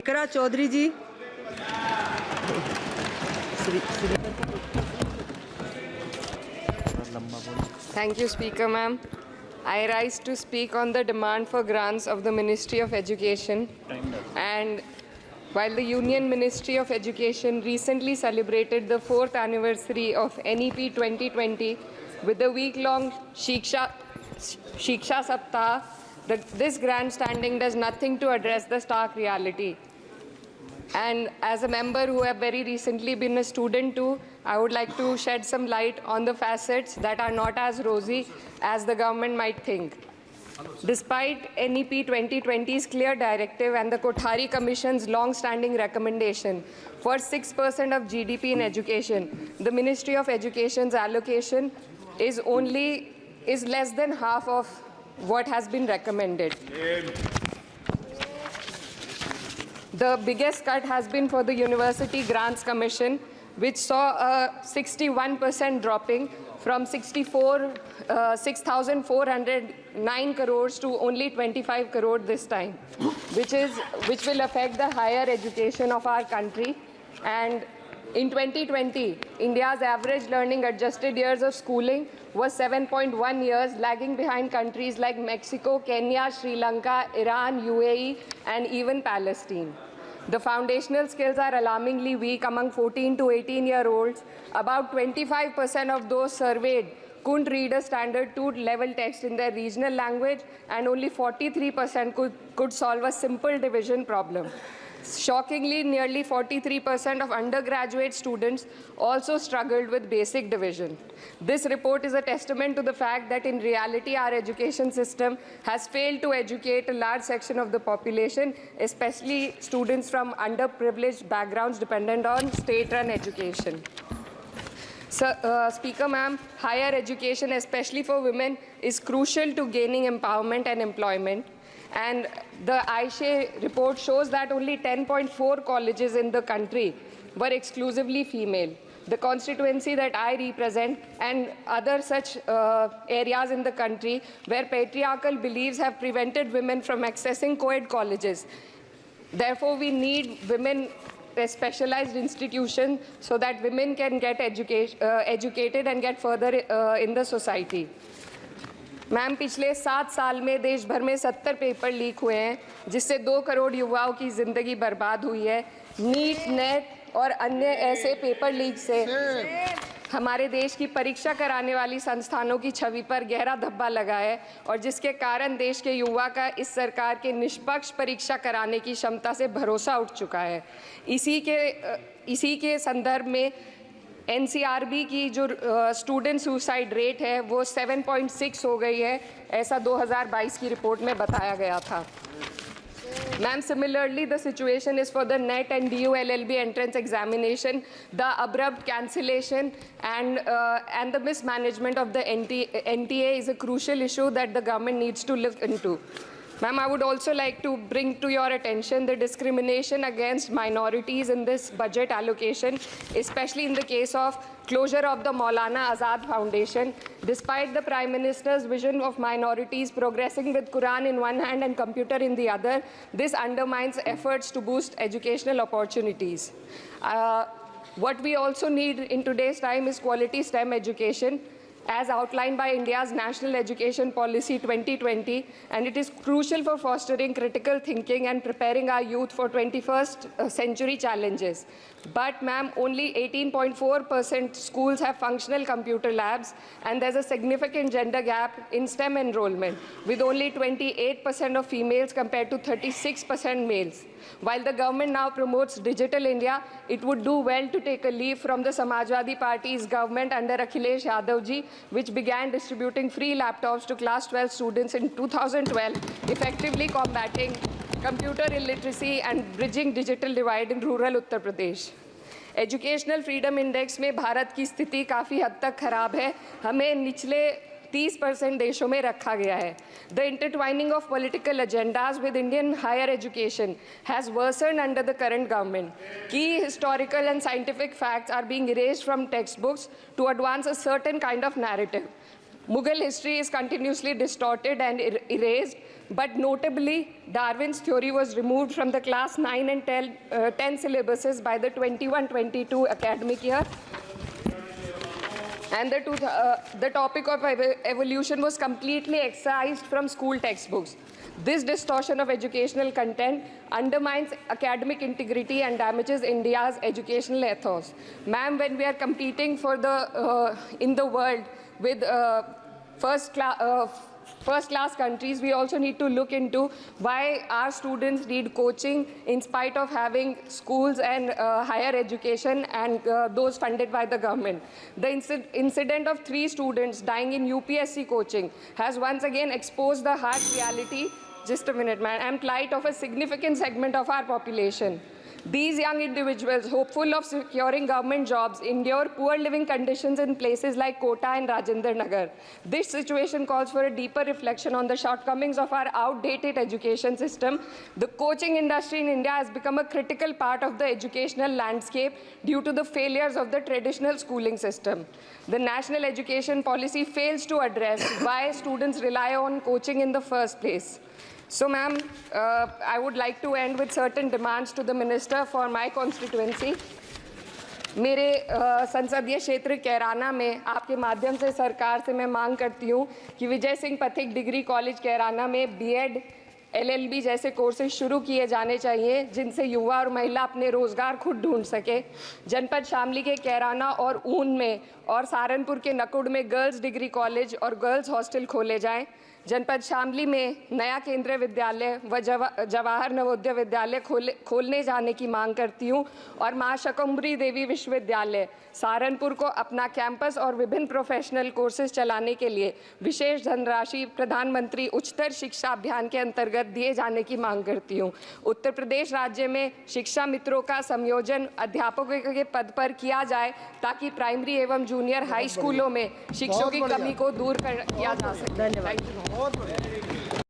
Iqra Chaudhary ji. Thank you, Speaker ma'am. I rise to speak on the demand for grants of the Ministry of Education. And while the Union Ministry of Education recently celebrated the 4th anniversary of NEP 2020 with a week-long Shiksha Saptah, this grandstanding does nothing to address the stark reality. And as a member who have very recently been a student too, I would like to shed some light on the facets that are not as rosy as the government might think. Despite NEP 2020's clear directive and the Kothari Commission's long-standing recommendation for 6% of GDP in education, the Ministry of Education's allocation is less than half of what has been recommended. The biggest cut has been for the University Grants Commission, which saw a 61% dropping from 6,409 crores to only 25 crore this time, which will affect the higher education of our country. And in 2020, India's average learning adjusted years of schooling was 7.1 years, lagging behind countries like Mexico, Kenya, Sri Lanka, Iran, UAE, and even Palestine. The foundational skills are alarmingly weak among 14 to 18-year-olds. About 25% of those surveyed couldn't read a standard 2 level text in their regional language, and only 43% could solve a simple division problem. Shockingly, nearly 43% of undergraduate students also struggled with basic division. This report is a testament to the fact that in reality our education system has failed to educate a large section of the population, especially students from underprivileged backgrounds dependent on state-run education. So, Speaker ma'am, higher education, especially for women, is crucial to gaining empowerment and employment. And the AISHE report shows that only 10.4 colleges in the country were exclusively female. The constituency that I represent and other such areas in the country where patriarchal beliefs have prevented women from accessing co-ed colleges. Therefore, we need women specialized institutions so that women can get educated and get further in the society. Ma'am, पिछले 7 साल में देश भर में 70 paper leak हुए हैं, जिससे 2 करोड़ युवाओं की ज़िंदगी बर्बाद हुई है। नीट, नेट और अन्य ऐसे पेपर लीक से हमारे देश की परीक्षा कराने वाली संस्थानों की छवि पर गहरा धब्बा लगा है, और जिसके कारण देश के युवा का इस सरकार के निष्पक्ष परीक्षा कराने की क्षमता से भरोसा उठ चुका है। इसी के संदर्भ में NCRB की जो स्टूडेंट सुसाइड रेट है वो 7.6 हो गई है, ऐसा 2022 की रिपोर्ट में बताया गया था। Ma'am, similarly, the situation is for the NET and DU LLB entrance examination. The abrupt cancellation and the mismanagement of the NTA is a crucial issue that the government needs to look into. Ma'am, I would also like to bring to your attention the discrimination against minorities in this budget allocation, especially in the case of closure of the Maulana Azad Foundation. Despite the Prime Minister's vision of minorities progressing with Quran in one hand and computer in the other, this undermines efforts to boost educational opportunities. What we also need in today's time is quality STEM education, as outlined by India's National Education Policy 2020, and it is crucial for fostering critical thinking and preparing our youth for 21st century challenges. But ma'am, only 18.4% schools have functional computer labs, and there's a significant gender gap in STEM enrollment, with only 28% of females compared to 36% males. While the government now promotes Digital India, it would do well to take a leaf from the Samajwadi Party's government under Akhilesh Yadav ji, which began distributing free laptops to class 12 students in 2012, effectively combating computer illiteracy and bridging digital divide in rural Uttar Pradesh. Educational freedom index में भारत की स्थिति काफ़ी हद तक खराब है, हमें निचले 30% देशों में रखा गया है. The intertwining of political agendas with Indian higher education has worsened under the current government. Key historical and scientific facts are being erased from textbooks to advance a certain kind of narrative. Mughal history is continuously distorted and erased. but notably, Darwin's theory was removed from the class 9 and 10 syllabuses by the 21-22 academic year. And the topic of evolution was completely excised from school textbooks. This distortion of educational content undermines academic integrity and damages India's educational ethos. Ma'am, when we are competing for in the world with first-class countries, we also need to look into why our students need coaching in spite of having schools and higher education and those funded by the government. The incident of 3 students dying in UPSC coaching has once again exposed the harsh reality, just a minute, man, and plight of a significant segment of our population. These young individuals, hopeful of securing government jobs, endure poor living conditions in places like Kota and Rajendra Nagar. This situation calls for a deeper reflection on the shortcomings of our outdated education system. The coaching industry in India has become a critical part of the educational landscape due to the failures of the traditional schooling system. The national education policy fails to address why students rely on coaching in the first place. So, ma'am, I would like to end with certain demands to the minister for my constituency. मेरे संसदीय क्षेत्र कैराना में आपके माध्यम से सरकार से मैं मांग करती हूँ कि विजय सिंह पथिक डिग्री कॉलेज कैराना में बीएड, एलएलबी जैसे कोर्सेज शुरू किए जाने चाहिए जिनसे युवा और महिला अपने रोजगार खुद ढूंढ सके। जनपद शामली के कैराना और ऊन में और सहारनपुर के नकुड़ में गर्ल्स डिग्री कॉलेज और गर्ल्स हॉस्टल खोले जाएं। जनपद शामली में नया केंद्रीय विद्यालय व जवाहर नवोदय विद्यालय खोलने जाने की मांग करती हूँ और मां शकंभरी देवी विश्वविद्यालय सहारनपुर को अपना कैंपस और विभिन्न प्रोफेशनल कोर्सेज चलाने के लिए विशेष धनराशि प्रधानमंत्री उच्चतर शिक्षा अभियान के अंतर्गत दिए जाने की मांग करती हूँ। उत्तर प्रदेश राज्य में शिक्षा मित्रों का संयोजन अध्यापकों के पद पर किया जाए ताकि प्राइमरी एवं जूनियर हाई स्कूलों में शिक्षकों की कमी को दूर किया जा सके। धन्यवाद।